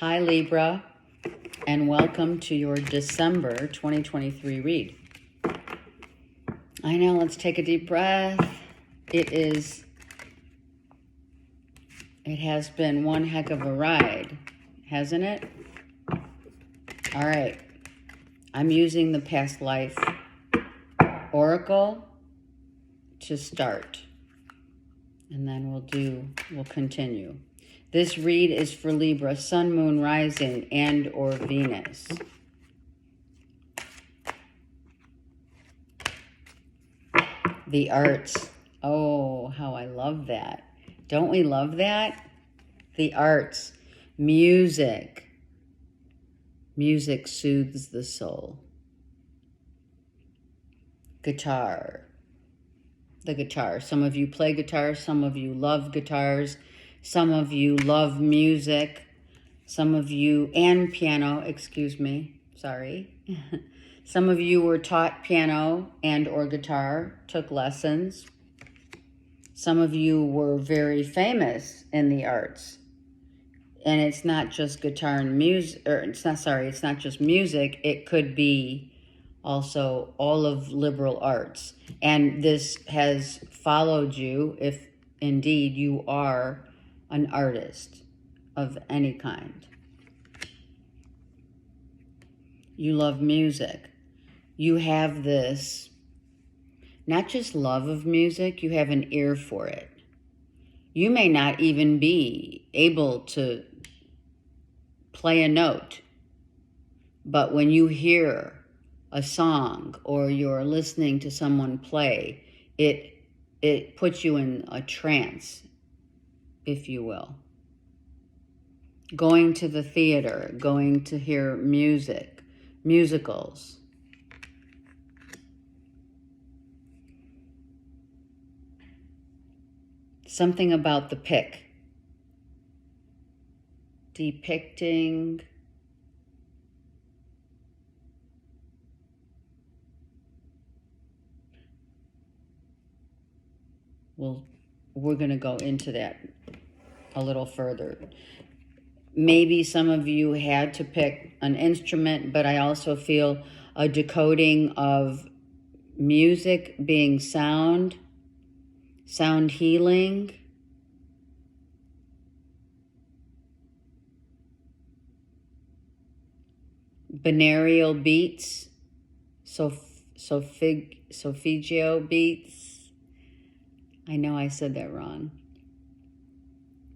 Hi Libra, and welcome to your December 2023 read. I know, let's take a deep breath. It has been one heck of a ride, hasn't it? All right, I'm using the past life oracle to start, and then we'll continue. This read is for Libra, Sun, Moon, Rising, and or Venus. The arts. Oh, how I love that. Don't we love that? The arts. Music. Music soothes the soul. Guitar. The guitar. Some of you play guitar. Some of you love guitars. Some of you love music. Some of you, and piano, excuse me, sorry. Some of you were taught piano and or guitar, took lessons. Some of you were very famous in the arts. And it's not just guitar and music, or it's not just music. It could be also all of liberal arts. And this has followed you if indeed you are an artist of any kind. You love music. You have this, not just love of music, you have an ear for it. You may not even be able to play a note, but when you hear a song or you're listening to someone play, it puts you in a trance, if you will. Going to the theater, going to hear music, musicals. Something about the pick. Depicting we're going to go into that a little further. Maybe some of you had to pick an instrument, but I also feel a decoding of music being sound healing. Binaural beats, solfeggio beats. I know I said that wrong.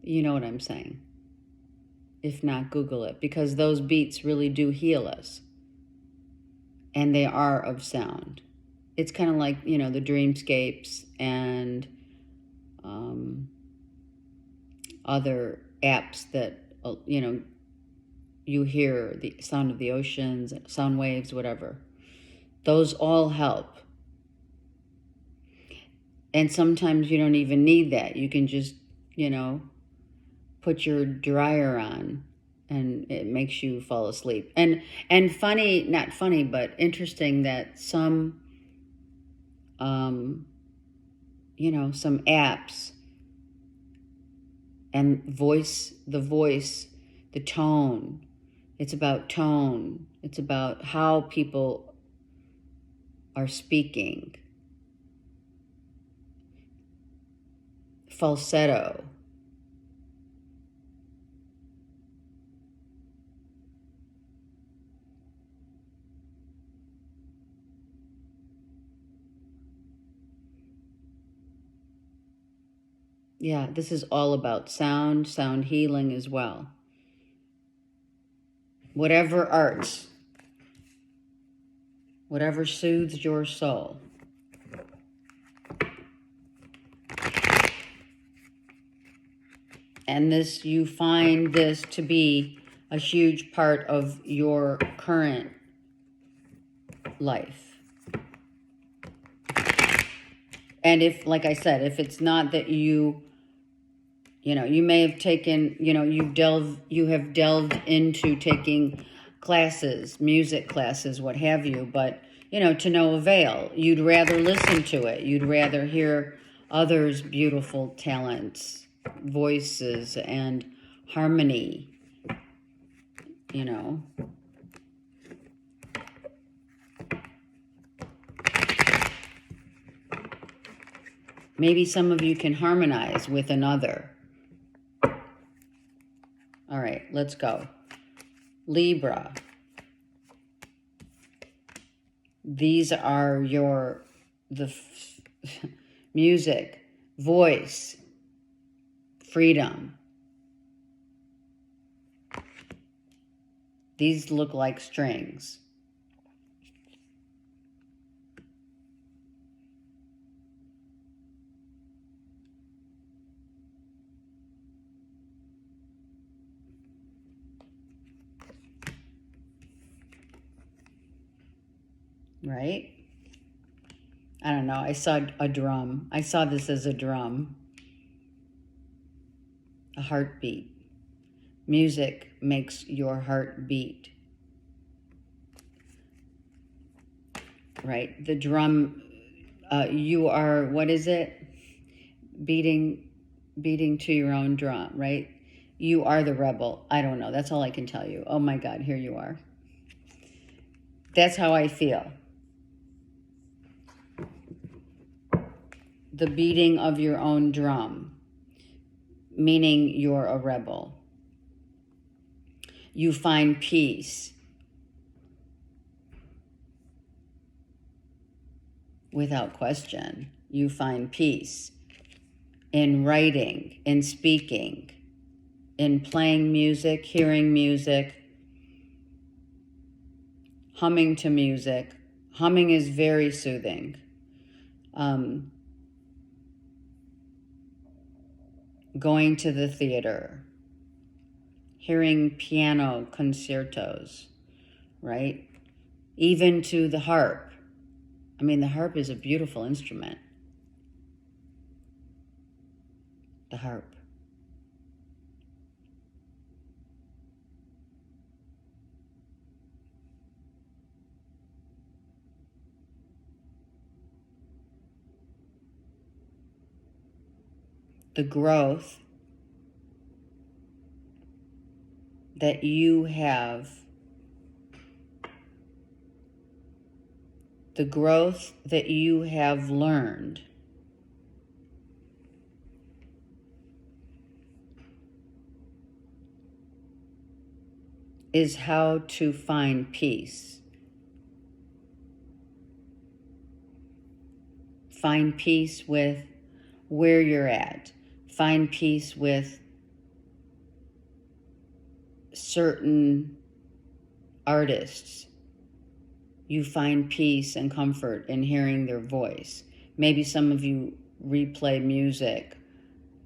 You know what I'm saying. If not, Google it, because those beats really do heal us. And they are of sound. It's kind of like, the dreamscapes and other apps that, you hear the sound of the oceans, sound waves, whatever. Those all help. And sometimes you don't even need that. You can just, put your dryer on and it makes you fall asleep. And funny, not funny, but interesting that some, some apps and the tone. It's about tone. It's about how people are speaking. Falsetto. Yeah, this is all about sound healing as well. Whatever arts, whatever soothes your soul. And you find this to be a huge part of your current life. And if, like I said, if it's not that you may have taken, you have delved into taking classes, music classes, what have you, but, to no avail. You'd rather listen to it. You'd rather hear others' beautiful talents, voices, and harmony. you know. Maybe some of you can harmonize with another. All right, let's go. Libra. These are the music, voice, freedom. These look like strings. Right? I don't know. I saw a drum. I saw this as a drum. A heartbeat. Music makes your heart beat. Right? The drum, you are, what is it? Beating to your own drum, right? You are the rebel. I don't know. That's all I can tell you. Oh my God, here you are. That's how I feel. The beating of your own drum, meaning you're a rebel. You find peace without question. You find peace in writing, in speaking, in playing music, hearing music, humming to music. Humming is very soothing. Going to the theater, hearing piano concertos, right? Even to the harp. I mean, the harp is a beautiful instrument. The harp. The growth that you have, the growth that you have learned is how to find peace. Find peace with where you're at. Find peace with certain artists. You find peace and comfort in hearing their voice. Maybe some of you replay music,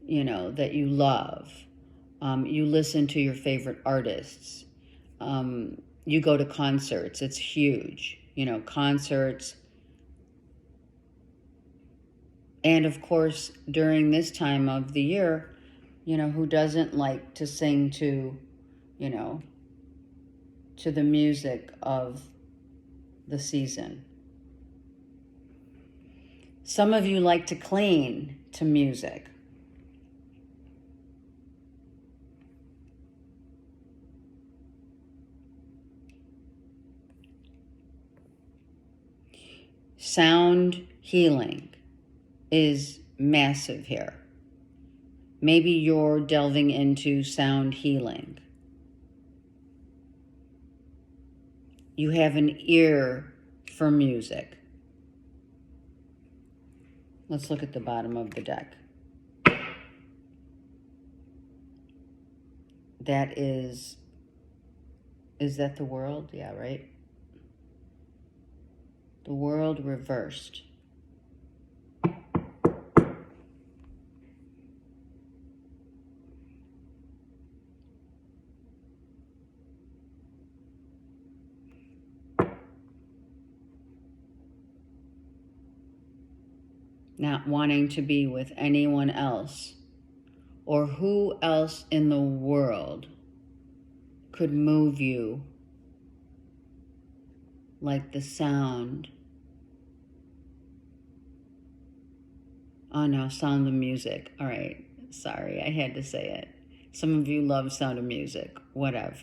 you know, that you love. You listen to your favorite artists. You go to concerts. It's huge, you know, concerts. And of course, during this time of the year, you know, who doesn't like to sing to, you know, to the music of the season? Some of you like to clean to music. Sound healing is massive here. Maybe you're delving into sound healing. You have an ear for music. Let's look at the bottom of the deck. That is that the world? Yeah, right? The world reversed. Not wanting to be with anyone else, or who else in the world could move you like the sound. Oh no, Sound of Music. All right, sorry, I had to say it. Some of you love Sound of Music, whatever.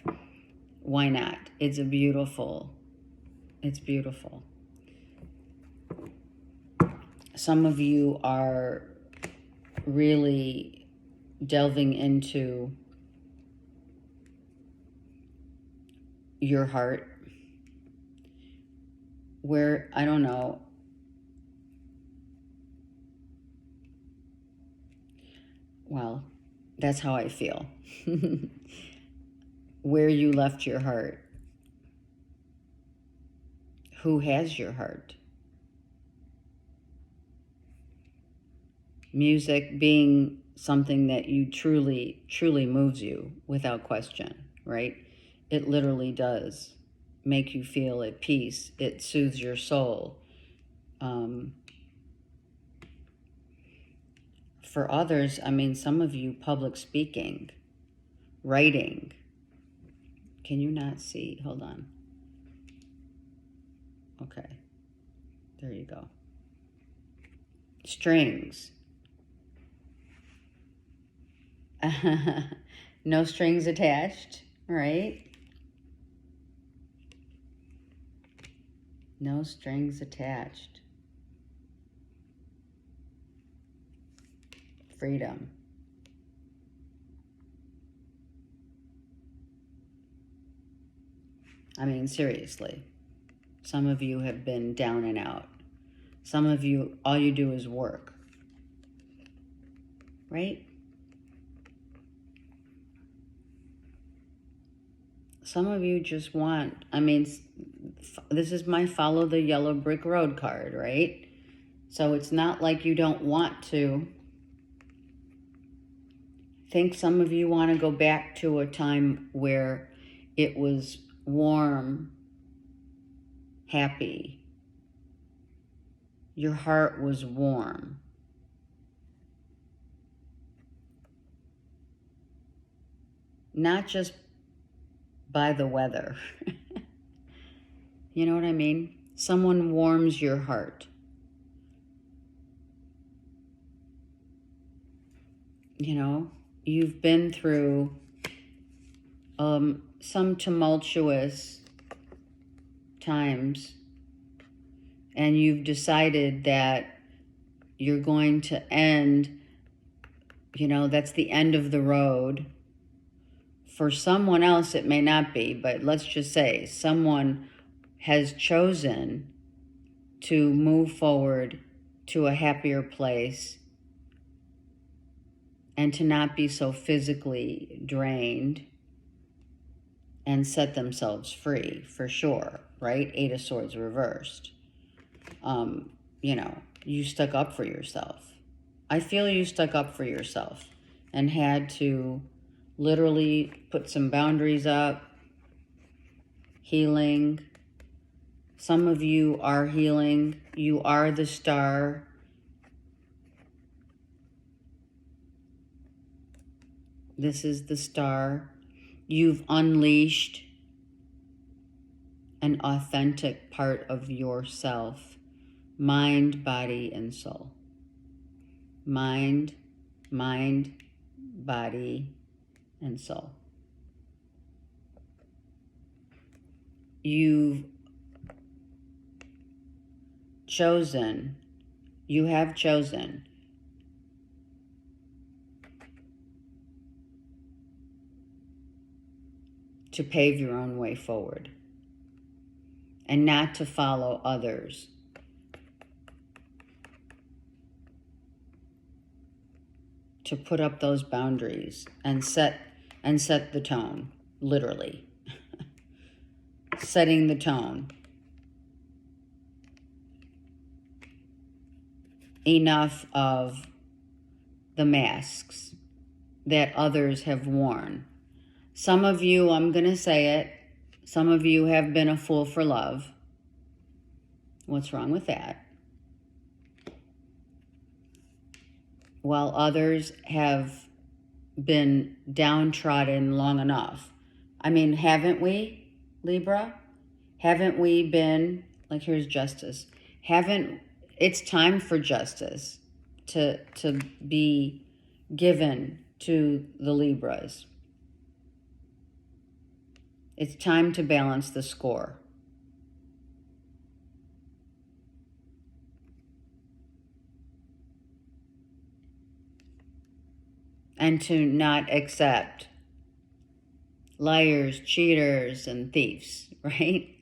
why not? It's beautiful. Some of you are really delving into your heart, where, I don't know, well, that's how I feel. Where you left your heart. Who has your heart? Music being something that you truly, truly moves you without question, right? It literally does make you feel at peace. It soothes your soul. For others, I mean, some of you, public speaking, writing. Can you not see? Hold on. Okay. There you go. Strings. No strings attached, right? No strings attached. Freedom. I mean, seriously. Some of you have been down and out. Some of you, all you do is work. Right? Some of you just want, I mean, this is my follow the yellow brick road card, right? So it's not like you don't want to. I think some of you want to go back to a time where it was warm, happy. Your heart was warm. Not just by the weather. You know what I mean? Someone warms your heart. You know, you've been through some tumultuous times, and you've decided that you're going to end, you know, that's the end of the road. For someone else, it may not be, but let's just say someone has chosen to move forward to a happier place and to not be so physically drained and set themselves free, for sure, right? Eight of Swords reversed. You know, you stuck up for yourself. I feel you stuck up for yourself and had to literally put some boundaries up, healing. Some of you are healing. You are the star. This is the star. You've unleashed an authentic part of yourself. Mind, body, and soul. Mind, body, and soul. You've chosen, you have chosen to pave your own way forward and not to follow others. To put up those boundaries and set the tone, literally. Setting the tone. Enough of the masks that others have worn. Some of you, I'm going to say it, some of you have been a fool for love. What's wrong with that? While others have been downtrodden long enough. I mean, haven't we, Libra? Haven't we been, like, here's justice. It's time for justice to be given to the Libras. It's time to balance the score. And to not accept liars, cheaters, and thieves, right?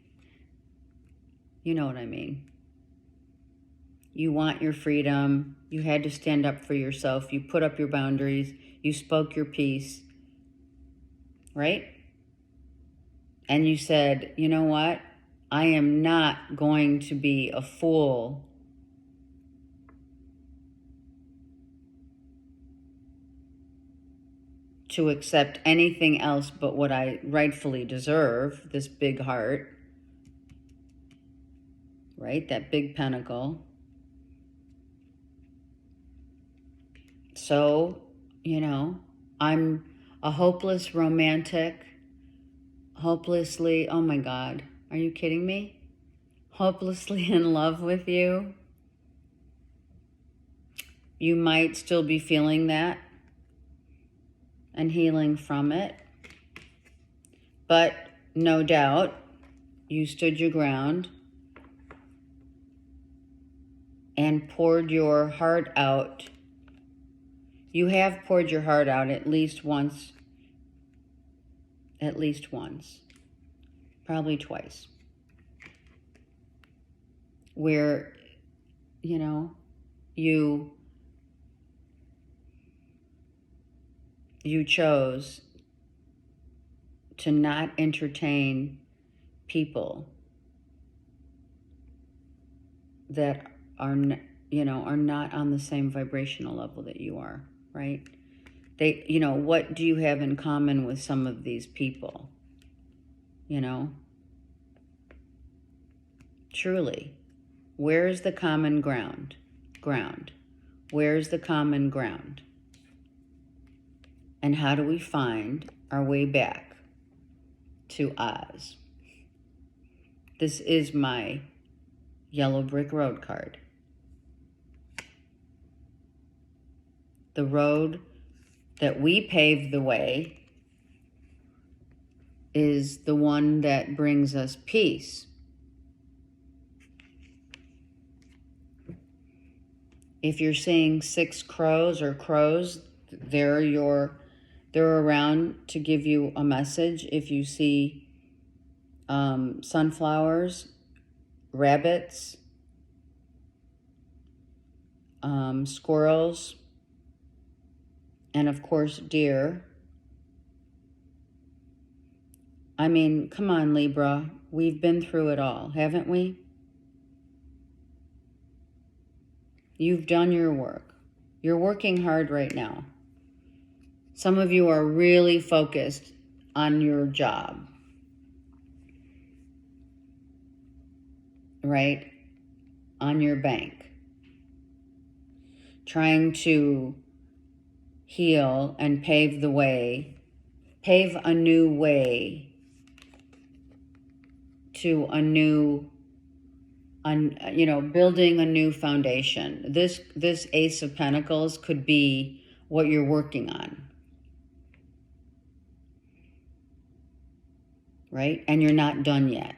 You know what I mean. You want your freedom. You had to stand up for yourself. You put up your boundaries. You spoke your piece, right? And you said, you know what? I am not going to be a fool to accept anything else but what I rightfully deserve, this big heart, right? That big pentacle. So, you know, I'm a hopeless romantic, hopelessly, oh my God, are you kidding me? Hopelessly in love with you. You might still be feeling that and healing from it. But no doubt, you stood your ground and poured your heart out. You have poured your heart out at least once. At least once. Probably twice. Where, you know, you chose to not entertain people that are, you know, are not on the same vibrational level that you are, right? They, you know, what do you have in common with some of these people? You know? Truly. Where is the common ground? Where is the common ground? And how do we find our way back to Oz? This is my yellow brick road card. The road that we paved the way is the one that brings us peace. If you're seeing 6 crows or crows, they're around to give you a message. If you see sunflowers, rabbits, squirrels, and of course deer. I mean, come on, Libra. We've been through it all, haven't we? You've done your work. You're working hard right now. Some of you are really focused on your job, right? On your bank. Trying to heal and pave the way, pave a new way to a new, you know, building a new foundation. This Ace of Pentacles could be what you're working on. Right? And you're not done yet.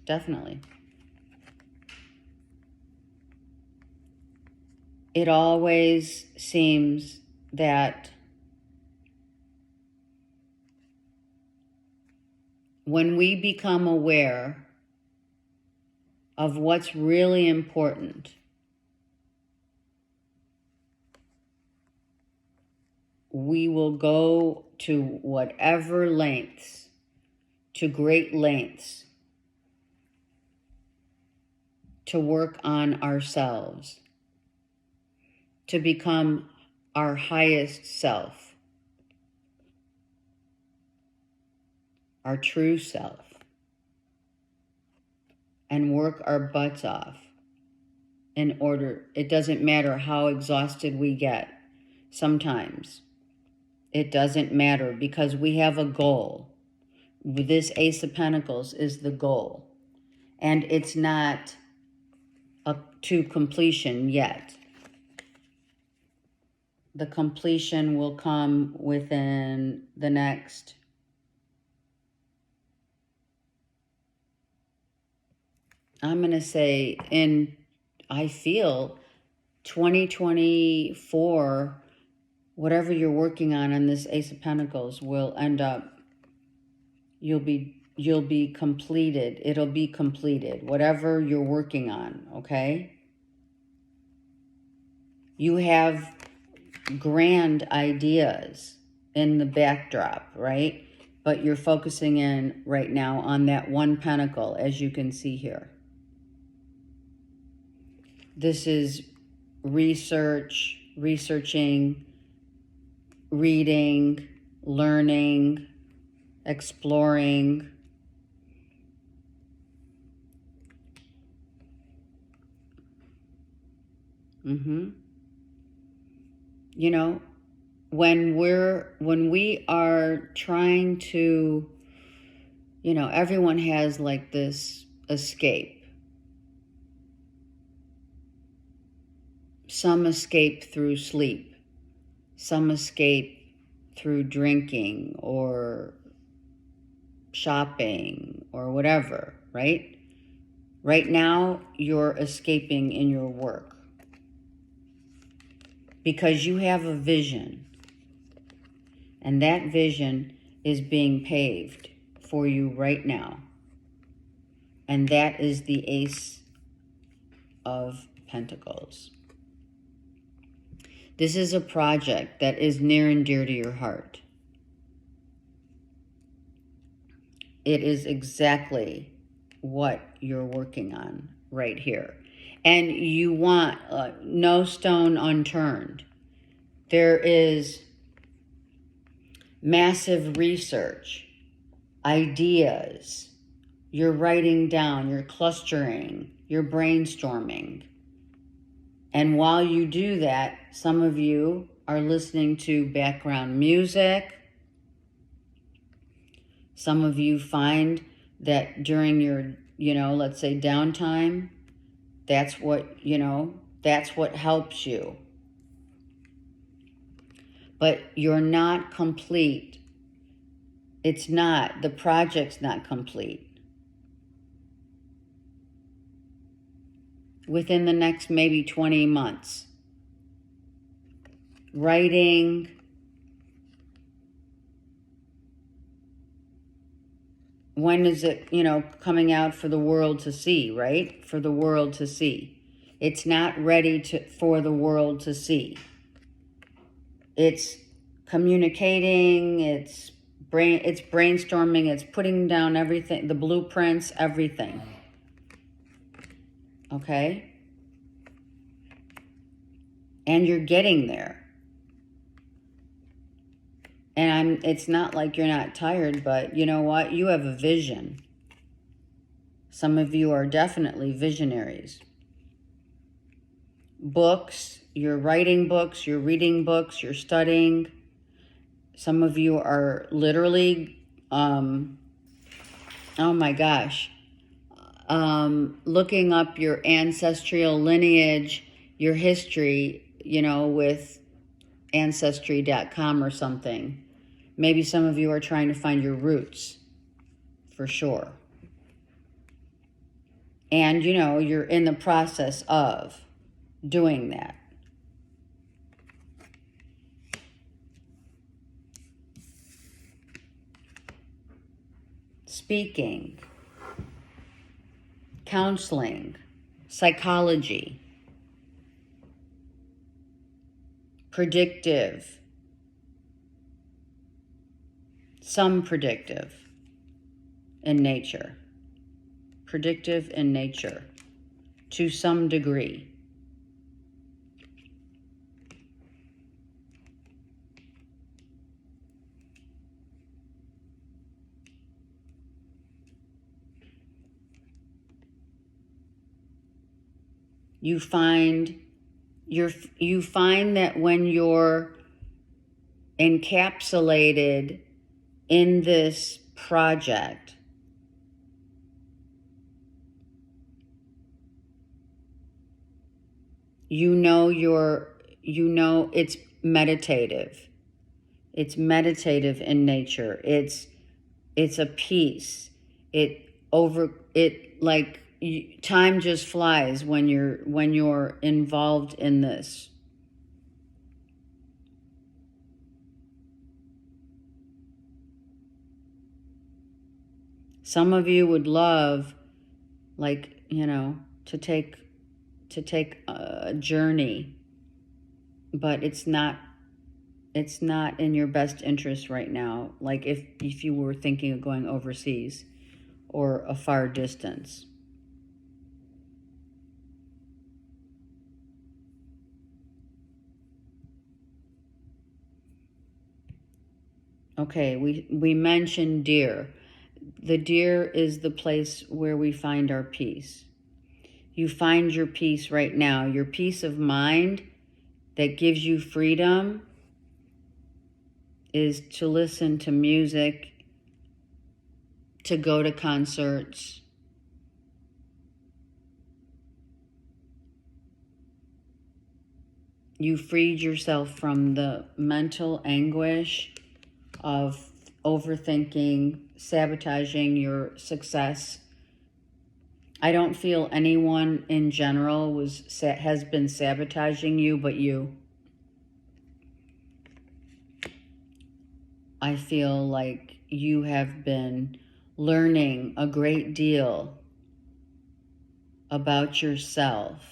Definitely. It always seems that when we become aware of what's really important, we will go to whatever lengths, to great lengths, to work on ourselves, to become our highest self, our true self, and work our butts off in order. It doesn't matter how exhausted we get sometimes. It doesn't matter because we have a goal. This Ace of Pentacles is the goal. and it's not up to completion yet. The completion will come within the next, I'm going to say I feel 2024, whatever you're working on this Ace of Pentacles will end up, you'll be completed. It'll be completed, whatever you're working on, okay? You have grand ideas in the backdrop, right? But you're focusing in right now on that one pentacle, as you can see here. This is researching, reading, learning, exploring. You know, when we are trying to, you know, everyone has like this escape. Some escape through sleep. Some escape through drinking or shopping or whatever, right? Right now, you're escaping in your work because you have a vision, and that vision is being paved for you right now, and that is the Ace of Pentacles. This is a project that is near and dear to your heart. It is exactly what you're working on right here. And you want no stone unturned. There is massive research, ideas. You're writing down, you're clustering, you're brainstorming. And while you do that, some of you are listening to background music. Some of you find that during your, let's say downtime, that's what helps you. But you're not complete. The project's not complete. Within the next maybe 20 months. Writing, when is it, coming out for the world to see, right? For the world to see. It's not ready for the world to see. It's communicating, it's brainstorming, it's putting down everything, the blueprints, everything. Okay? And you're getting there. And it's not like you're not tired, but you know what? You have a vision. Some of you are definitely visionaries. Books, you're writing books, you're reading books, you're studying. Some of you are literally, oh my gosh, looking up your ancestral lineage, your history, with Ancestry.com or something. Maybe some of you are trying to find your roots, for sure. And, you're in the process of doing that. Speaking, counseling, psychology, predictive, some predictive in nature. Predictive in nature to some degree. You find that when you're encapsulated in this project, it's meditative. It's meditative in nature. It's a peace. Time just flies when you're involved in this. Some of you would love, to take a journey, but it's not in your best interest right now. Like if you were thinking of going overseas or a far distance. Okay, we mentioned deer. The deer is the place where we find our peace. You find your peace right now. Your peace of mind that gives you freedom is to listen to music, to go to concerts, you freed yourself from the mental anguish of overthinking, sabotaging your success. I don't feel anyone in general has been sabotaging you but you. I feel like you have been learning a great deal about yourself.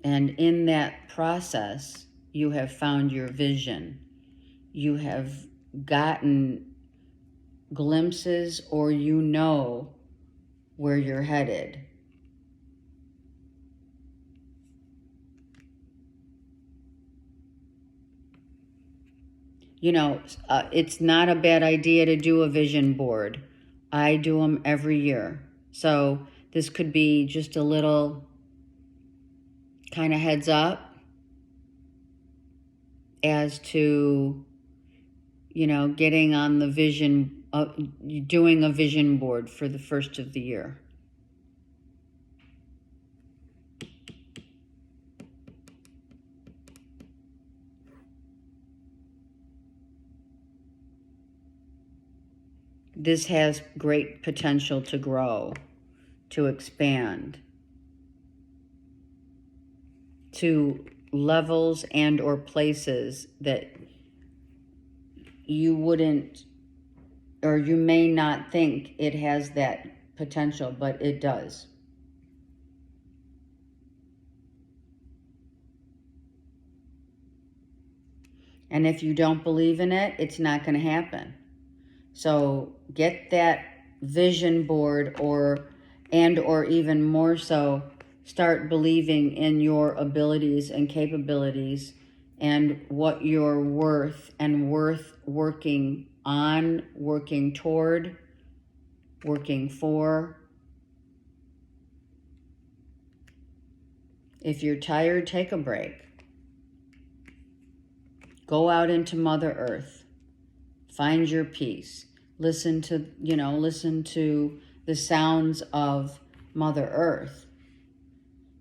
And in that process, you have found your vision. You have gotten glimpses, or you know where you're headed. It's not a bad idea to do a vision board. I do them every year. So this could be just a little kind of heads up as to, getting on the vision, doing a vision board for the first of the year. This has great potential to grow, to expand, to levels and or places that you wouldn't, or you may not think it has that potential, but it does. And if you don't believe in it, it's not going to happen. So get that vision board, or even more so, start believing in your abilities and capabilities and what you're worth working on, working toward, working for. If you're tired, take a break. Go out into Mother Earth. Find your peace. Listen to the sounds of Mother Earth.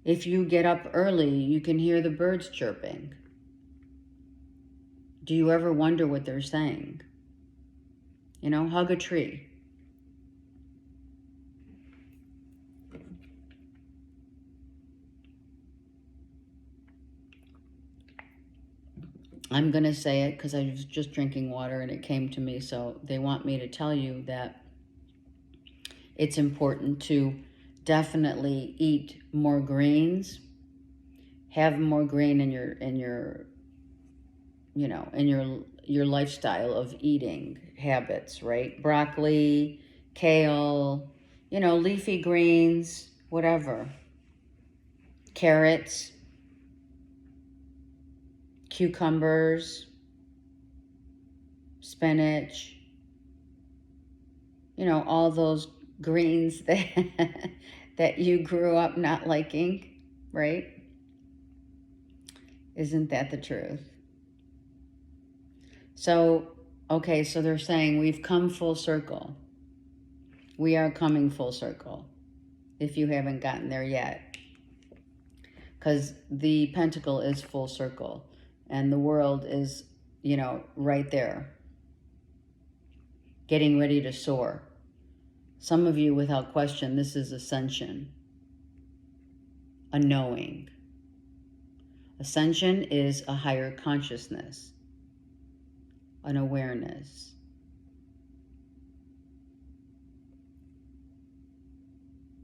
If you get up early, you can hear the birds chirping. Do you ever wonder what they're saying? Hug a tree. I'm going to say it because I was just drinking water and it came to me. So they want me to tell you that it's important to definitely eat more greens. Have more green in your lifestyle of eating habits, right? Broccoli, kale, leafy greens, whatever. Carrots, cucumbers, spinach, all those greens that you grew up not liking, right? Isn't that the truth? So, okay, so they're saying we've come full circle. We are coming full circle. if you haven't gotten there yet. Because the pentacle is full circle and the world is, right there, getting ready to soar. Some of you, without question, this is ascension, a knowing. Ascension is a higher consciousness, an awareness.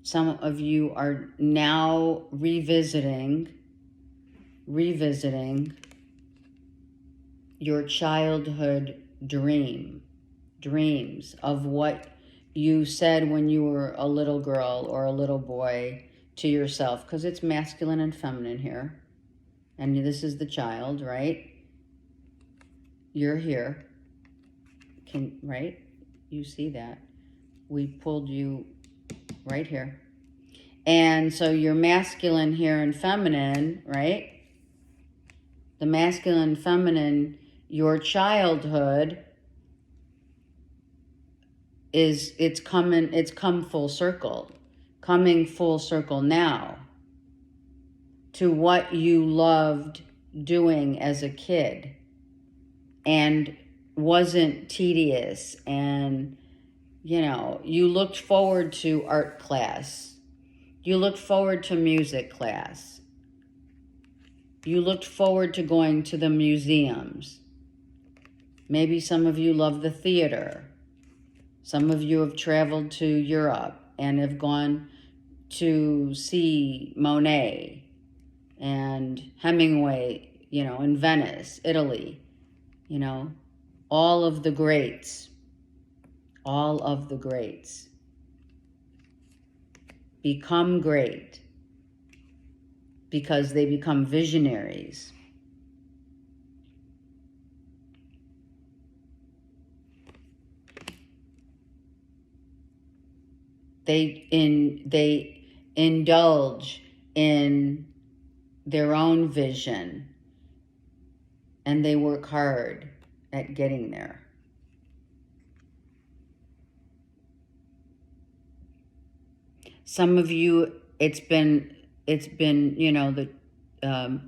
Some of you are now revisiting your childhood dreams of what you said when you were a little girl or a little boy to yourself, because it's masculine and feminine here. And this is the child, right? You're here. Right? You see that. We pulled you right here. And so you're masculine here and feminine, right? The masculine and feminine, your childhood it's come full circle. Coming full circle now to what you loved doing as a kid and wasn't tedious, and you looked forward to art class, you looked forward to music class, you looked forward to going to the museums. Maybe some of you love the theater. Some of you have traveled to Europe and have gone to see Monet and Hemingway, in Venice, Italy, all of the greats. All of the greats. Become great because they become visionaries. They indulge in their own vision and they work hard at getting there. Some of you, it's been a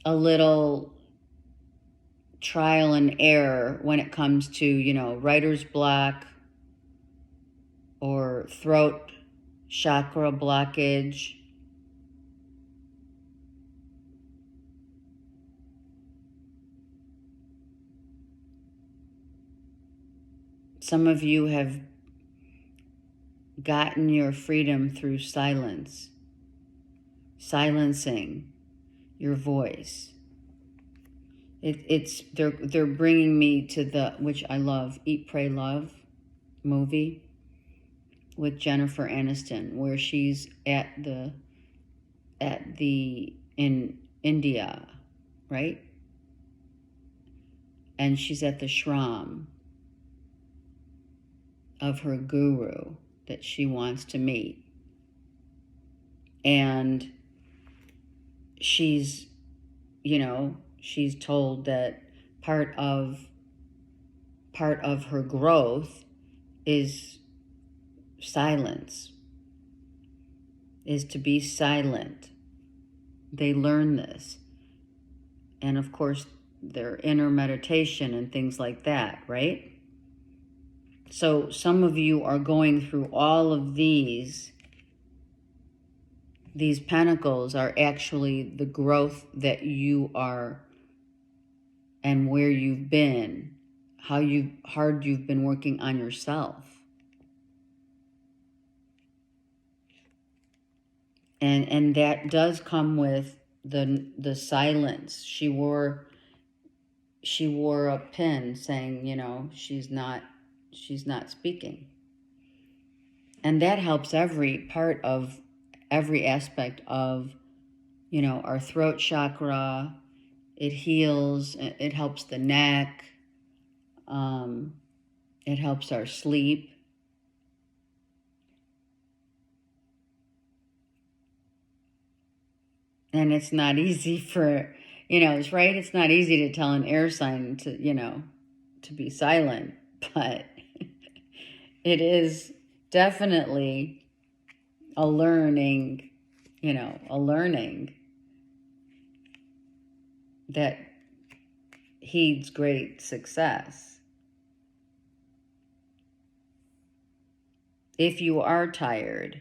little trial and error when it comes to, writer's block or throat chakra blockage. Some of you have gotten your freedom through silence, silencing your voice. They're bringing me to which I love, Eat, Pray, Love movie with Jennifer Aniston, where she's in India, right? And she's at the shram of her guru that she wants to meet. And she's told that part of her growth is silence, is to be silent. They learn this. And of course, their inner meditation and things like that, right? So some of you are going through all of these. These pentacles are actually the growth that you are and where you've been, how hard you've been working on yourself. And that does come with the silence. She wore a pin saying, she's not speaking. And that helps every aspect of, our throat chakra. It heals, it helps the neck. It helps our sleep. And it's not easy for, it's right. It's not easy to tell an air sign to be silent, but it is definitely a learning, a learning that heeds great success. If you are tired,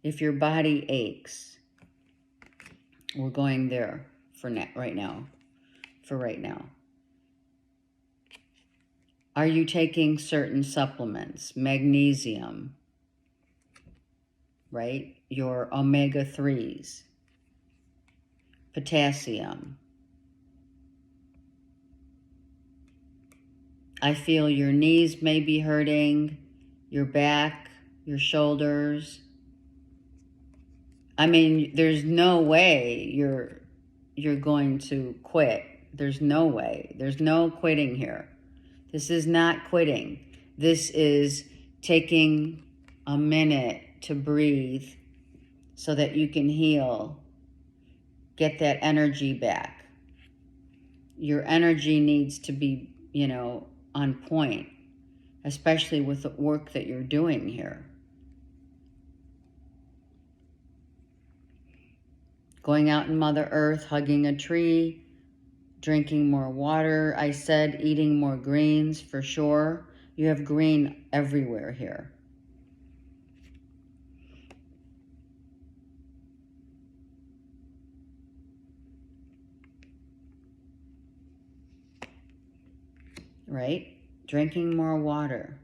if your body aches, we're going there for right now. Are you taking certain supplements? Magnesium, right? Your omega-3s, potassium. I feel your knees may be hurting, your back, your shoulders. I mean, there's no way you're going to quit. There's no way. There's no quitting here. This is not quitting. This is taking a minute to breathe so that you can heal, get that energy back. Your energy needs to be, on point, especially with the work that you're doing here. Going out in Mother Earth, hugging a tree, drinking more water. I said eating more greens for sure. You have green everywhere here. Right? Drinking more water.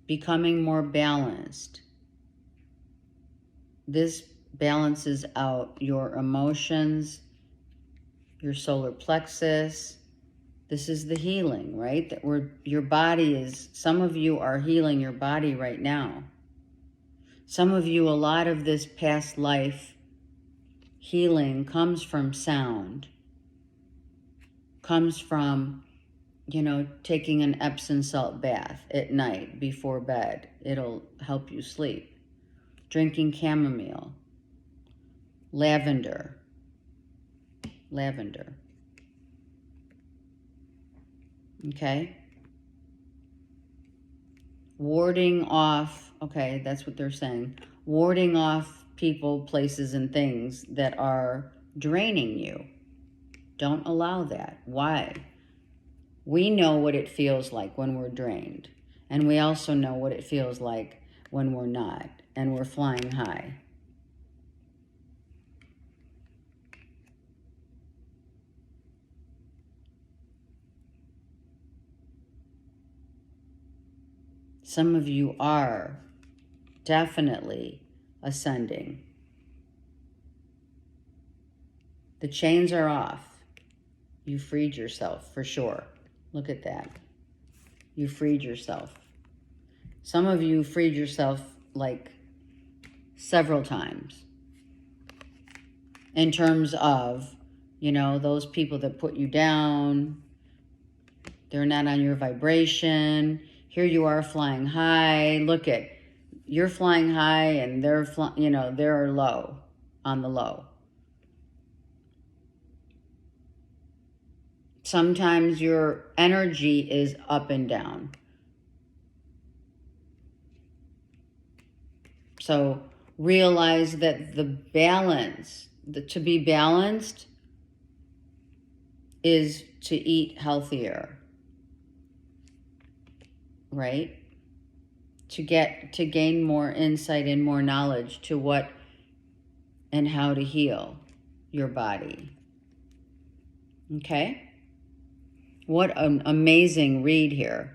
Becoming more balanced. This balances out your emotions, your solar plexus. This is the healing, right? Your body is, some of you are healing your body right now. Some of you, a lot of this past life healing comes from sound. Comes from, taking an Epsom salt bath at night before bed. It'll help you sleep. Drinking chamomile. Lavender. Okay? Warding off, okay, that's what they're saying. Warding off people, places, and things that are draining you. Don't allow that. Why? We know what it feels like when we're drained. And we also know what it feels like when we're not. And we're flying high. Some of you are definitely ascending. The chains are off. You freed yourself for sure. Look at that. You freed yourself. Some of you freed yourself like several times. In terms of, those people that put you down, they're not on your vibration. Here you are flying high. Look at, you're flying high and they're they're low, on the low. Sometimes your energy is up and down. So realize that the balance, to be balanced, is to eat healthier, right? To gain more insight and more knowledge to what and how to heal your body. Okay? What an amazing read here.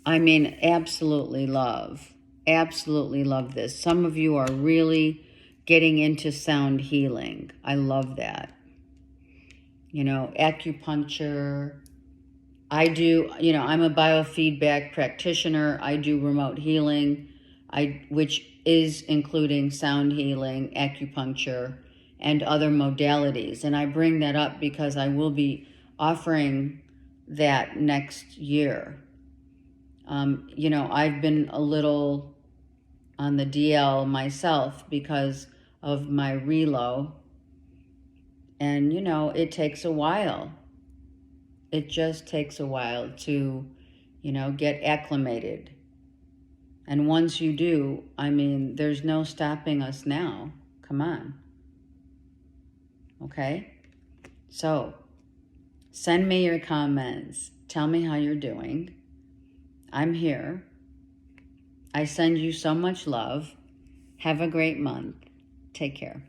I mean, absolutely love this. Some of you are really getting into sound healing. I love that. Acupuncture. I do, I'm a biofeedback practitioner. I do remote healing, which is including sound healing, acupuncture, and other modalities. And I bring that up because I will be offering that next year. I've been a little on the DL myself because of my relo. And, it takes a while. It just takes a while to, get acclimated. And once you do, I mean, there's no stopping us now. Come on. Okay? So, send me your comments. Tell me how you're doing. I'm here. I send you so much love. Have a great month. Take care.